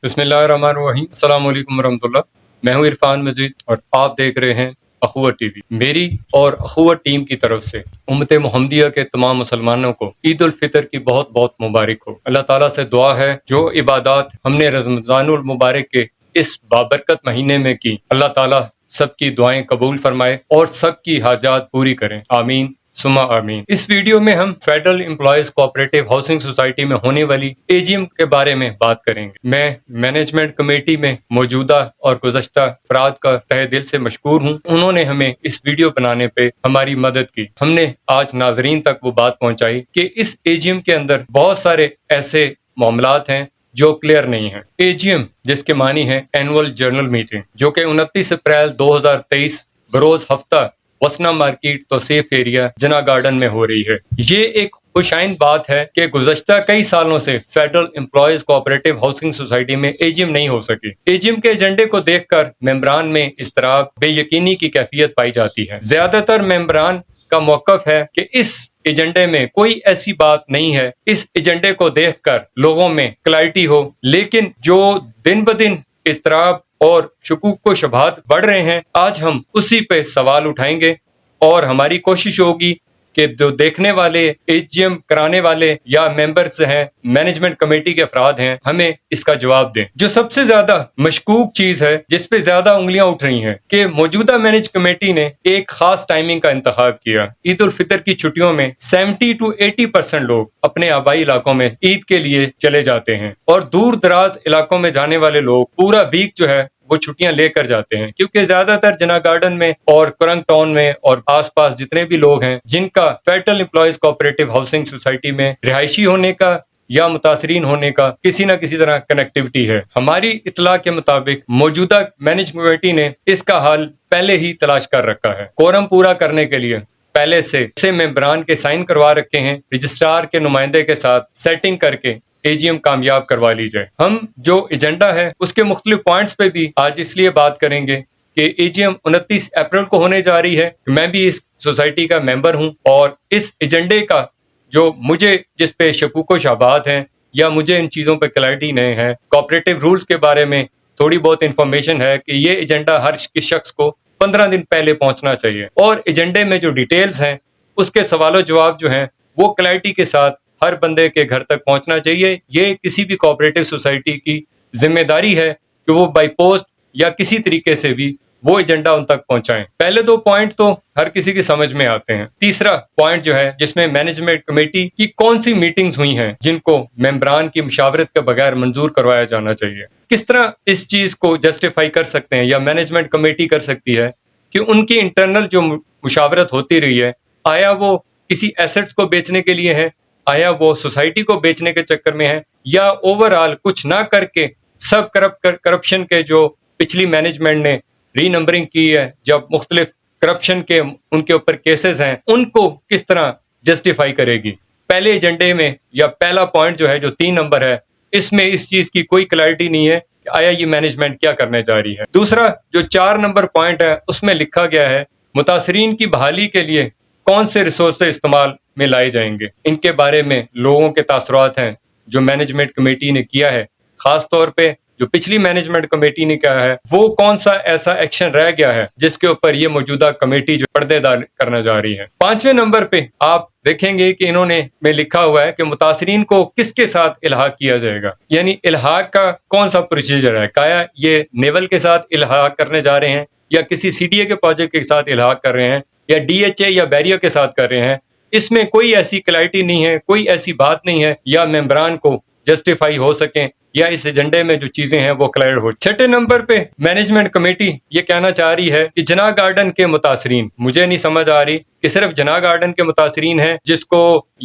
بسم اللہ الرحمن الرحیم۔ السلام علیکم ورحمۃ اللہ۔ میں ہوں عرفان مجید اور آپ دیکھ رہے ہیں اخوت ٹی وی۔ میری اور اخوت ٹیم کی طرف سے امت محمدیہ کے تمام مسلمانوں کو عید الفطر کی بہت بہت مبارک ہو۔ اللہ تعالیٰ سے دعا ہے جو عبادات ہم نے رمضان المبارک کے اس بابرکت مہینے میں کی، اللہ تعالیٰ سب کی دعائیں قبول فرمائے اور سب کی حاجات پوری کریں، آمین ثم آمین۔ اس ویڈیو میں ہم federal employees cooperative housing society میں ہونے والی AGM کے بارے میں بات کریں گے۔ میں مینجمنٹ کمیٹی میں موجودہ اور گزشتہ افراد کا تہہ دل سے مشکور ہوں، انہوں نے ہمیں اس ویڈیو بنانے پہ ہماری مدد کی۔ ہم نے آج ناظرین تک وہ بات پہنچائی کہ اس AGM کے اندر بہت سارے ایسے معاملات ہیں جو کلیئر نہیں ہیں۔ AGM جس کے معنی ہے اینول جنرل میٹنگ، جو کہ 29 اپریل 2023 بروز ہفتہ وسنا مارکیٹ توصیف ایریا جنا گارڈن میں ہو رہی ہے۔ یہ ایک خوشائن بات ہے کہ گزشتہ کئی سالوں سے federal employees cooperative housing society میں AGM نہیں ہو سکی۔ AGM کے ایجنڈے کو دیکھ کر ممبران میں اضطراب، بے یقینی کی کیفیت پائی جاتی ہے۔ زیادہ تر ممبران کا موقف ہے کہ اس ایجنڈے میں کوئی ایسی بات نہیں ہے، اس ایجنڈے کو دیکھ کر لوگوں میں کلیئرٹی ہو، لیکن جو دن بدن اضطراب اور شکوک و شبہات بڑھ رہے ہیں، آج ہم اسی پہ سوال اٹھائیں گے اور ہماری کوشش ہوگی کہ جو دیکھنے والے AGM کرانے والے یا ممبرز ہیں، مینجمنٹ کمیٹی کے افراد ہیں، ہمیں اس کا جواب دیں۔ جو سب سے زیادہ مشکوک چیز ہے، جس پہ زیادہ انگلیاں اٹھ رہی ہیں، کہ موجودہ مینج کمیٹی نے ایک خاص ٹائمنگ کا انتخاب کیا۔ عید الفطر کی چھٹیوں میں 70 to 80% لوگ اپنے آبائی علاقوں میں عید کے لیے چلے جاتے ہیں، اور دور دراز علاقوں میں جانے والے لوگ پورا ویک جو ہے وہ چھٹیاں لے کر جاتے ہیں، کیونکہ زیادہ تر جنا گارڈن میں اور کرنگ ٹاؤن میں اور آس پاس جتنے بھی لوگ ہیں جن کا federal employees cooperative housing society میں رہائشی ہونے کا یا متاثرین ہونے کا کسی نہ کسی طرح کنیکٹیوٹی ہے۔ ہماری اطلاع کے مطابق موجودہ مینج کمیٹی نے اس کا حل پہلے ہی تلاش کر رکھا ہے۔ کورم پورا کرنے کے لیے پہلے سے ممبران کے سائن کروا رکھے ہیں، رجسٹرار کے نمائندے کے ساتھ سیٹنگ کر کے AGM کامیاب کروا لی جائے۔ ہم جو ایجنڈا ہے اس کے مختلف پوائنٹس پہ بھی آج اس لیے بات کریں گے کہ AGM 29 اپریل کو ہونے جا رہی ہے۔ میں بھی اس سوسائٹی کا ممبر ہوں، اور اس ایجنڈے کا جو مجھے جس پہ شکوک و شبہات ہیں یا مجھے ان چیزوں پہ کلیئرٹی نہیں ہے، کوآپریٹو رولز کے بارے میں تھوڑی بہت انفارمیشن ہے کہ یہ ایجنڈا ہر شخص کو 15 دن پہلے پہنچنا چاہیے، اور ایجنڈے میں جو ڈیٹیلز ہیں اس کے سوال و جواب جو ہیں وہ کلیئرٹی کے ساتھ ہر بندے کے گھر تک پہنچنا چاہیے۔ یہ کسی بھی کوآپریٹو سوسائٹی کی ذمہ داری ہے کہ وہ بائی پوسٹ یا کسی طریقے سے بھی وہ ایجنڈا ان تک پہنچائیں۔ پہلے دو پوائنٹ تو ہر کسی کی سمجھ میں آتے ہیں۔ تیسرا پوائنٹ جو ہے جس میں مینجمنٹ کمیٹی کی کون سی میٹنگز ہوئی ہیں جن کو ممبران کی مشاورت کے بغیر منظور کروایا جانا چاہیے، کس طرح اس چیز کو جسٹیفائی کر سکتے ہیں یا مینجمنٹ کمیٹی کر سکتی ہے کہ ان کی انٹرنل جو مشاورت ہوتی رہی ہے، آیا وہ کسی ایسٹس کو بیچنے کے لیے ہے، آیا وہ سوسائٹی کو بیچنے کے چکر میں ہے، یا اوور آل کچھ نہ کر کے سب کرپشن کے جو پچھلی مینجمنٹ نے ری نمبرنگ کی ہے، جب مختلف کرپشن کے ان کے اوپر کیسز ہیں، ان کو کس طرح جسٹیفائی کرے گی۔ پہلے ایجنڈے میں یا پہلا پوائنٹ جو ہے جو 3 نمبر ہے، اس میں اس چیز کی کوئی کلیئرٹی نہیں ہے کہ آیا یہ مینجمنٹ کیا کرنے جا رہی ہے۔ دوسرا جو 4 نمبر پوائنٹ ہے اس میں لکھا گیا ہے متاثرین کی بحالی کے لیے کون سے ریسورس استعمال میں لائے جائیں گے۔ ان کے بارے میں لوگوں کے تاثرات ہیں جو مینجمنٹ کمیٹی نے کیا ہے، خاص طور پہ جو پچھلی مینجمنٹ کمیٹی نے کیا ہے، وہ کون سا ایسا ایکشن رہ گیا ہے جس کے اوپر یہ موجودہ کمیٹی جو پردے دار کرنا جا رہی ہے۔ 5ویں نمبر پہ آپ دیکھیں گے کہ انہوں نے میں لکھا ہوا ہے کہ متاثرین کو کس کے ساتھ الحاق کیا جائے گا، یعنی الحاق کا کون سا پروسیجر ہے، کیا یہ نیول کے ساتھ الحاق کرنے جا رہے ہیں یا کسی CDA کے پروجیکٹ کے ساتھ الحاق کر رہے ہیں یا DHA یا بیریو کے ساتھ کر رہے ہیں۔ اس میں کوئی ایسی کلیئرٹی نہیں ہے، کوئی ایسی بات نہیں ہے یا ممبران کو جسٹیفائی ہو سکیں یا اس ایجنڈے میں جو چیزیں ہیں وہ کلیئر ہو۔ 6 نمبر پہ مینجمنٹ کمیٹی یہ کہنا چاہ رہی ہے کہ جنا گارڈن کے متاثرین، مجھے نہیں سمجھ آ رہی کہ صرف جنا گارڈن کے متاثرین ہیں جس کو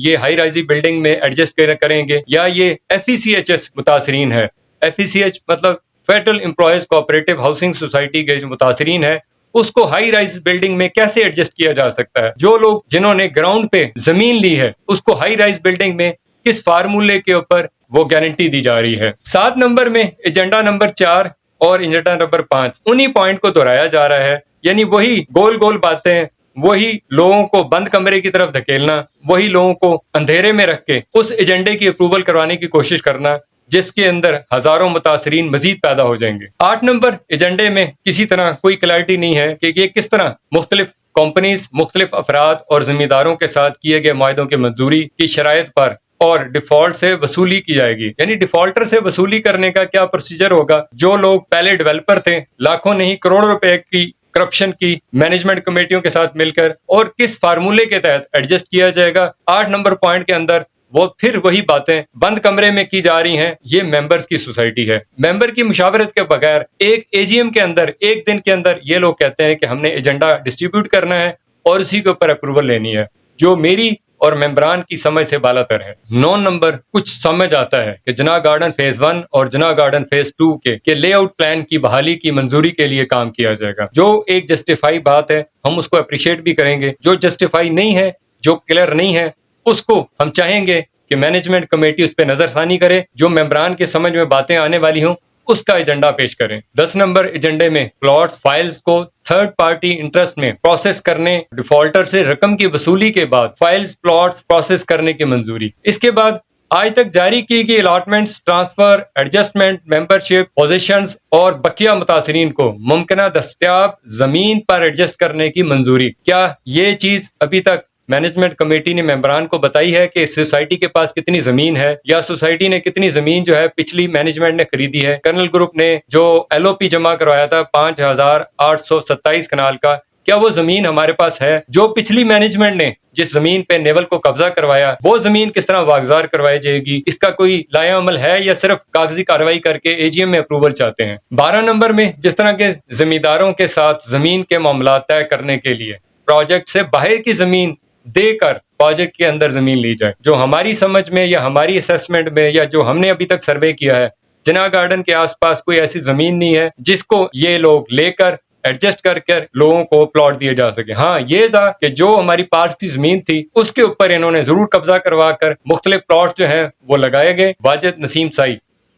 یہ ہائی رائزی بلڈنگ میں ایڈجسٹ کریں گے، یا یہ FECHS متاثرین ہے۔ FECH مطلب federal employees cooperative housing society کے جو متاثرین ہیں اس کو ہائی رائز بلڈنگ میں کیسے ایڈجسٹ کیا جا سکتا ہے؟ جو لوگ جنہوں نے گراؤنڈ پہ زمین لی ہے اس کو ہائی رائز بلڈنگ میں کس فارمولے کے اوپر وہ گارنٹی دی جا رہی ہے؟ 7 نمبر میں ایجنڈا نمبر 4 اور ایجنڈا نمبر 5 انہی پوائنٹ کو دہرایا جا رہا ہے، یعنی وہی گول گول باتیں، وہی لوگوں کو بند کمرے کی طرف دھکیلنا، وہی لوگوں کو اندھیرے میں رکھ کے اس ایجنڈے کی اپروول کروانے کی کوشش کرنا جس کے اندر ہزاروں متاثرین مزید پیدا ہو جائیں گے۔ 8 نمبر ایجنڈے میں کسی طرح کوئی کلیئرٹی نہیں ہے کہ یہ کس طرح مختلف کمپنیز، مختلف افراد اور ذمہ داروں کے ساتھ کیے گئے معاہدوں کی منظوری کی شرائط پر اور ڈیفالٹ سے وصولی کی جائے گی، یعنی ڈیفالٹر سے وصولی کرنے کا کیا پروسیجر ہوگا۔ جو لوگ پہلے ڈیولپر تھے، لاکھوں نہیں کروڑوں روپے کی کرپشن کی مینجمنٹ کمیٹیوں کے ساتھ مل کر، اور کس فارمولے کے تحت ایڈجسٹ کیا جائے گا۔ 8 نمبر پوائنٹ کے اندر وہ پھر وہی باتیں بند کمرے میں کی جا رہی ہیں۔ یہ ممبرز کی سوسائٹی ہے، ممبر کی مشاورت کے بغیر ایک اے جی ایم کے اندر ایک دن کے اندر یہ لوگ کہتے ہیں کہ ہم نے ایجنڈا ڈسٹریبیوٹ کرنا ہے اور اسی کے اوپر اپروول لینی ہے، جو میری اور ممبران کی سمجھ سے بالا تر ہے۔ 9 نمبر کچھ سمجھ آتا ہے کہ جناح گارڈن فیز 1 اور جناح گارڈن فیز 2 کے لے آؤٹ پلان کی بحالی کی منظوری کے لیے کام کیا جائے گا، جو ایک جسٹیفائی بات ہے، ہم اس کو اپریشیٹ بھی کریں گے۔ جو جسٹیفائی نہیں ہے، جو کلیئر نہیں ہے، اس کو ہم چاہیں گے کہ مینجمنٹ کمیٹی اس پہ نظر ثانی کرے، جو ممبران کے سمجھ میں باتیں آنے والی ہوں اس کا ایجنڈا پیش کریں۔ 10 نمبر ایجنڈے میں پلاٹس فائلز کو تھرڈ پارٹی انٹرسٹ میں پروسیس کرنے، ڈیفالٹر سے رقم کی وصولی کے بعد فائلز پلاٹس پروسیس کرنے کی منظوری۔ اس کے بعد آج تک جاری کی گئی allotments, transfer, adjustment, membership positions اور بقیہ متاثرین کو ممکنہ دستیاب زمین پر ایڈجسٹ کرنے کی منظوری۔ کیا یہ چیز ابھی تک مینجمنٹ کمیٹی نے ممبران کو بتائی ہے کہ سوسائٹی کے پاس کتنی زمین ہے، یا سوسائٹی نے کتنی زمین جو ہے پچھلی مینجمنٹ نے خریدی ہے؟ کرنل گروپ نے جو ایل او پی جمع کروایا تھا 5827 کنال کا، کیا وہ زمین ہمارے پاس ہے؟ جو پچھلی مینجمنٹ نے جس زمین پہ نیول کو قبضہ کروایا، وہ زمین کس طرح واگزار کروائی جائے گی؟ اس کا کوئی لائحہ عمل ہے یا صرف کاغذی کارروائی کر کے اے جی ایم میں اپروول چاہتے ہیں؟ 12 نمبر میں جس طرح کے ذمہ داروں کے ساتھ زمین کے معاملات طے کرنے کے لیے پروجیکٹ سے باہر کی زمین دے کر پروجیکٹ کے اندر زمین لی جائے، جو ہماری سمجھ میں یا ہماری اسیسمنٹ میں یا جو ہم نے ابھی تک سروے کیا ہے، جناح گارڈن کے آس پاس کوئی ایسی زمین نہیں ہے جس کو یہ لوگ لے کر ایڈجسٹ کر کر لوگوں کو پلاٹ دیے جا سکے۔ ہاں یہ تھا کہ جو ہماری پارٹس کی زمین تھی اس کے اوپر انہوں نے ضرور قبضہ کروا کر مختلف پلاٹس جو ہیں وہ لگائے گئے۔ واجد نسیم سائی،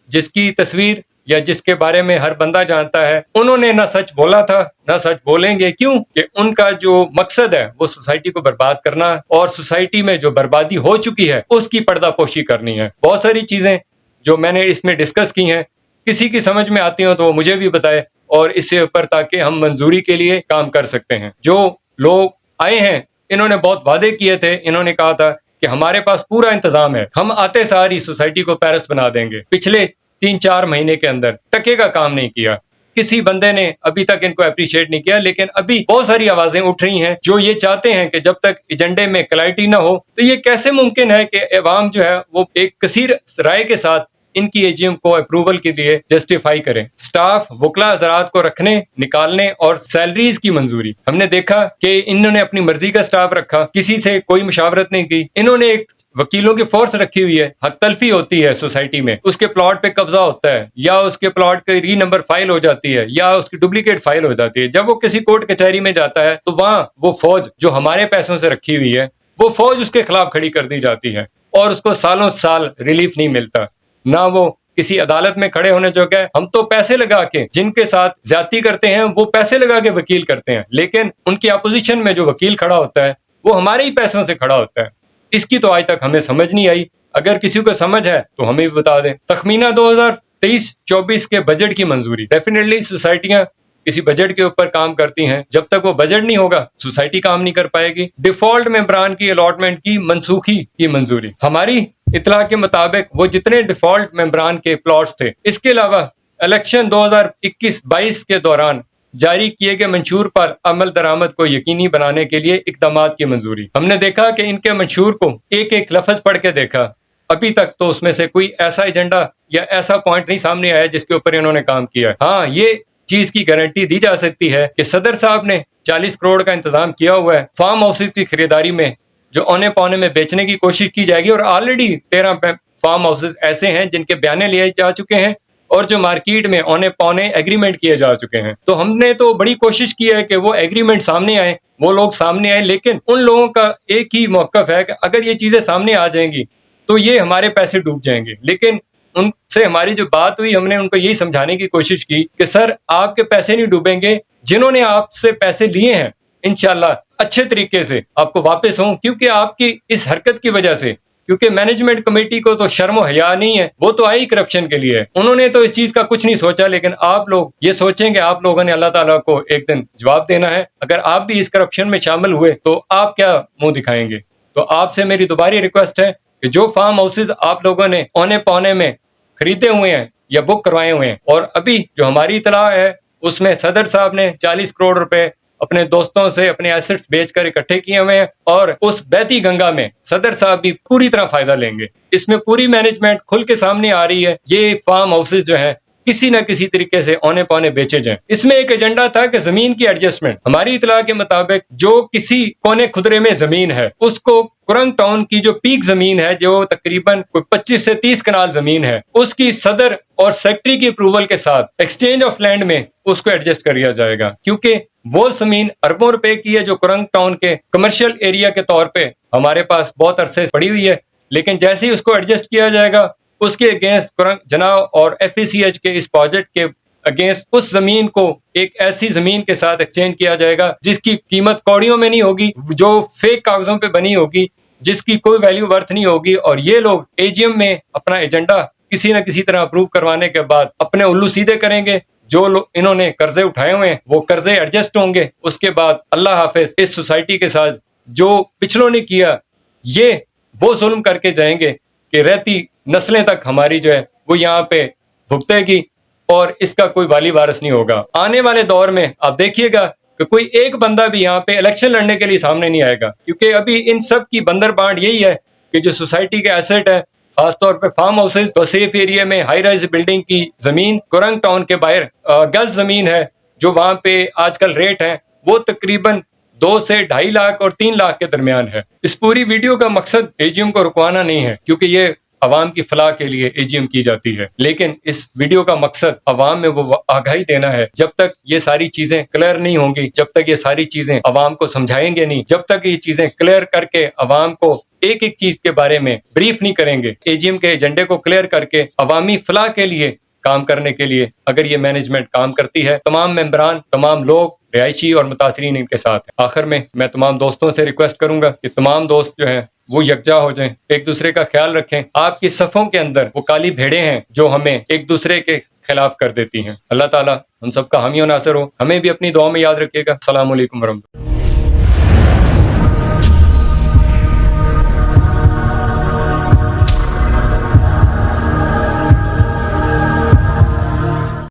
جس کی تصویر یا جس کے بارے میں ہر بندہ جانتا ہے، انہوں نے نہ سچ بولا تھا نہ سچ بولیں گے، کیوں کہ ان کا جو مقصد ہے وہ سوسائٹی کو برباد کرنا اور سوسائٹی میں جو بربادی ہو چکی ہے اس کی پردہ پوشی کرنی ہے۔ بہت ساری چیزیں جو میں نے اس میں ڈسکس کی ہیں، کسی کی سمجھ میں آتی ہوں تو وہ مجھے بھی بتائے، اور اس سے اوپر تاکہ ہم منظوری کے لیے کام کر سکتے ہیں۔ جو لوگ آئے ہیں انہوں نے بہت وعدے کیے تھے، انہوں نے کہا تھا کہ ہمارے پاس پورا انتظام ہے، ہم آتے ساری سوسائٹی کو پیرس بنا دیں گے۔ پچھلے 3-4 مہینے کے اندر ٹکے کا کام نہیں کیا، کسی بندے نے ابھی تک ان کو اپریشیٹ نہیں کیا، لیکن ابھی بہت ساری آوازیں اٹھ رہی ہیں جو یہ چاہتے ہیں کہ جب تک ایجنڈے میں کلیئرٹی نہ ہو تو یہ کیسے ممکن ہے کہ عوام جو ہے وہ ایک کثیر رائے کے ساتھ ان کی اے جی ایم کو اپروول کے لیے جسٹیفائی کریں۔ سٹاف وکلا حضرات کو رکھنے، نکالنے اور سیلریز کی منظوری۔ ہم نے دیکھا کہ انہوں نے اپنی مرضی کا سٹاف رکھا، کسی سے کوئی مشاورت نہیں کی، انہوں نے ایک وکیلوں کی فورس رکھی ہوئی ہے، حق تلفی ہوتی ہے سوسائٹی میں، اس کے پلاٹ پہ قبضہ ہوتا ہے یا اس کے پلاٹ کا ری نمبر فائل ہو جاتی ہے یا اس کی ڈپلیکیٹ فائل ہو جاتی ہے۔ جب وہ کسی کورٹ کچہری میں جاتا ہے تو وہاں وہ فوج جو ہمارے پیسوں سے رکھی ہوئی ہے، وہ فوج اس کے خلاف کھڑی کر دی جاتی ہے اور اس کو سالوں سال ریلیف نہیں ملتا، نہ وہ کسی عدالت میں کھڑے ہونے جو کہ ہم تو پیسے لگا کے جن کے ساتھ زیادتی کرتے ہیں وہ پیسے لگا کے وکیل کرتے ہیں، لیکن ان کی اپوزیشن میں جو وکیل کھڑا ہوتا ہے وہ ہمارے ہی پیسوں سے کھڑا ہوتا ہے۔ اس کی تو آج تک ہمیں سمجھ نہیں آئی، اگر کسی کو سمجھ ہے تو ہمیں بھی بتا دیں۔ تخمینہ 2023-24 کے بجٹ کی منظوری۔ ڈیفینیٹلی سوسائٹیاں کسی بجٹ کے اوپر کام کرتی ہیں، جب تک وہ بجٹ نہیں ہوگا سوسائٹی کام نہیں کر پائے گی۔ ڈیفالٹ ممبران کی الاٹمنٹ کی منسوخی کی منظوری۔ ہماری اطلاع کے مطابق وہ جتنے ڈیفالٹ ممبران کے پلاٹس تھے، اس کے علاوہ الیکشن 2021-22 کے دوران جاری کیے گئے منشور پر عمل درآمد کو یقینی بنانے کے لیے اقدامات کی منظوری۔ ہم نے دیکھا کہ ان کے منشور کو ایک ایک لفظ پڑھ کے دیکھا، ابھی تک تو اس میں سے کوئی ایسا ایجنڈا یا ایسا پوائنٹ نہیں سامنے آیا جس کے اوپر انہوں نے کام کیا۔ ہاں یہ چیز کی گارنٹی دی جا سکتی ہے کہ صدر صاحب نے 40 کروڑ کا انتظام کیا ہوا ہے فارم ہاؤسز کی خریداری میں، جو اونے پونے میں بیچنے کی کوشش کی جائے گی، اور آلریڈی 13 فارم ہاؤسز ایسے ہیں جن کے بیانے لیے جا چکے ہیں اور جو مارکیٹ میں اونے پونے ایگریمنٹ کیے جا چکے ہیں۔ تو ہم نے تو بڑی کوشش کی ہے کہ وہ ایگریمنٹ سامنے آئے، وہ لوگ سامنے آئے، لیکن ان لوگوں کا ایک ہی موقف ہے کہ اگر یہ چیزیں سامنے آ جائیں گی تو یہ ہمارے پیسے ڈوب جائیں گے۔ لیکن ان سے ہماری جو بات ہوئی، ہم نے ان کو یہی سمجھانے کی کوشش کی کہ سر آپ کے پیسے نہیں ڈوبیں گے، جنہوں نے آپ سے پیسے لیے ہیں انشاءاللہ اچھے طریقے سے آپ کو واپس ہوں، کیونکہ آپ کی اس حرکت کی وجہ سے کیونکہ مینجمنٹ کمیٹی کو تو شرم و حیا نہیں ہے، وہ تو آئی کرپشن کے لیے، انہوں نے تو اس چیز کا کچھ نہیں سوچا۔ لیکن آپ لوگ یہ سوچیں کہ آپ لوگوں نے اللہ تعالیٰ کو ایک دن جواب دینا ہے، اگر آپ بھی اس کرپشن میں شامل ہوئے تو آپ کیا منہ دکھائیں گے؟ تو آپ سے میری دوباری ریکویسٹ ہے کہ جو فارم ہاؤسز آپ لوگوں نے اونے پونے میں خریدے ہوئے ہیں یا بک کروائے ہوئے ہیں، اور ابھی جو ہماری اطلاع ہے اس میں صدر صاحب نے 40 کروڑ روپے اپنے دوستوں سے اپنے ایسٹس بیچ کر اکٹھے کیے ہوئے ہیں، اور اس بہتی گنگا میں صدر صاحب بھی پوری طرح فائدہ لیں گے۔ اس میں پوری مینجمنٹ کھل کے سامنے آ رہی ہے، یہ فارم ہاؤسز جو ہیں کسی نہ کسی طریقے سے اونے پونے بیچے جائیں۔ اس میں ایک ایجنڈا تھا کہ زمین کی ایڈجسٹمنٹ، ہماری اطلاع کے مطابق جو کسی کونے خدرے میں زمین ہے اس کو کرنگ ٹاؤن کی جو پیک زمین ہے جو تقریباً 25 سے 30 کنال زمین ہے، اس کی صدر اور سیکٹری کی اپروول کے ساتھ ایکسچینج آف لینڈ میں اس کو ایڈجسٹ کر دیا جائے گا، کیونکہ وہ زمین اربوں روپے کی ہے جو کرنگ ٹاؤن کے کمرشل ایریا کے طور پہ ہمارے پاس بہت عرصے پڑی ہوئی ہے، لیکن جیسے ہی اس کو ایڈجسٹ کیا جائے گا اس کے اگینسٹ جناب اور ایف ای سی ایچ کے اس پروجیکٹ کے اگینسٹ اس زمین کو ایک ایسی زمین کے ساتھ ایکسچینج کیا جائے گا جس کی قیمت کوڑیوں میں نہیں ہوگی، جو فیک کاغذوں پہ بنی ہوگی، جس کی کوئی ویلیو ورتھ نہیں ہوگی، اور یہ لوگ اے جی ایم میں اپنا ایجنڈا کسی نہ کسی طرح اپروو کروانے کے بعد اپنے الو سیدھے کریں گے۔ جو لوگ انہوں نے قرضے اٹھائے ہوئے ہیں وہ قرضے ایڈجسٹ ہوں گے، اس کے بعد اللہ حافظ اس سوسائٹی کے ساتھ جو پچھلوں نے کیا یہ وہ ظلم کر کے جائیں گے کہ رہتی نسلیں تک ہماری جو ہے وہ یہاں پہ بھگتے گی، اور اس کا کوئی والی وارث نہیں ہوگا۔ آنے والے دور میں آپ دیکھیے گا کہ کوئی ایک بندہ بھی یہاں پہ الیکشن لڑنے کے لیے سامنے نہیں آئے گا، کیونکہ ابھی ان سب کی بندر بانٹ یہی ہے کہ جو سوسائٹی کے ایسٹ ہے، خاص طور پہ فارم ہاؤسز، وسیف ایریا میں ہائی رائز بلڈنگ کی زمین، کرنگ ٹاؤن کے باہر گز زمین ہے جو وہاں پہ آج کل ریٹ ہیں وہ تقریباً 2 سے 2.5 لاکھ اور 3 لاکھ کے درمیان ہے۔ اس پوری ویڈیو کا مقصد اے جی ایم کو رکوانا نہیں ہے، کیونکہ یہ عوام کی فلاح کے لیے اے جی ایم کی جاتی ہے، لیکن اس ویڈیو کا مقصد عوام میں وہ آگاہی دینا ہے۔ جب تک یہ ساری چیزیں کلیئر نہیں ہوں گی، جب تک یہ ساری چیزیں عوام کو سمجھائیں گے نہیں، جب تک یہ چیزیں کلیئر کر کے عوام کو ایک ایک چیز کے بارے میں بریف نہیں کریں گے، اے جی ایم کے ایجنڈے کو کلیئر کر کے عوامی فلاح کے لیے کام کرنے کے لیے اگر یہ مینجمنٹ کام کرتی ہے، تمام ممبران، تمام لوگ، رہائشی اور متاثرین ان کے ساتھ ہیں۔ آخر میں تمام دوستوں سے ریکویسٹ کروں گا کہ تمام دوست جو ہیں وہ یکجا ہو جائیں، ایک دوسرے کا خیال رکھیں۔ آپ کی صفوں کے اندر وہ کالی بھیڑیں ہیں جو ہمیں ایک دوسرے کے خلاف کر دیتی ہیں۔ اللہ تعالیٰ ہم سب کا حامی و ناصر ہو، ہمیں بھی اپنی دعاؤں میں یاد رکھیے گا۔ السلام علیکم ورحمۃ اللہ۔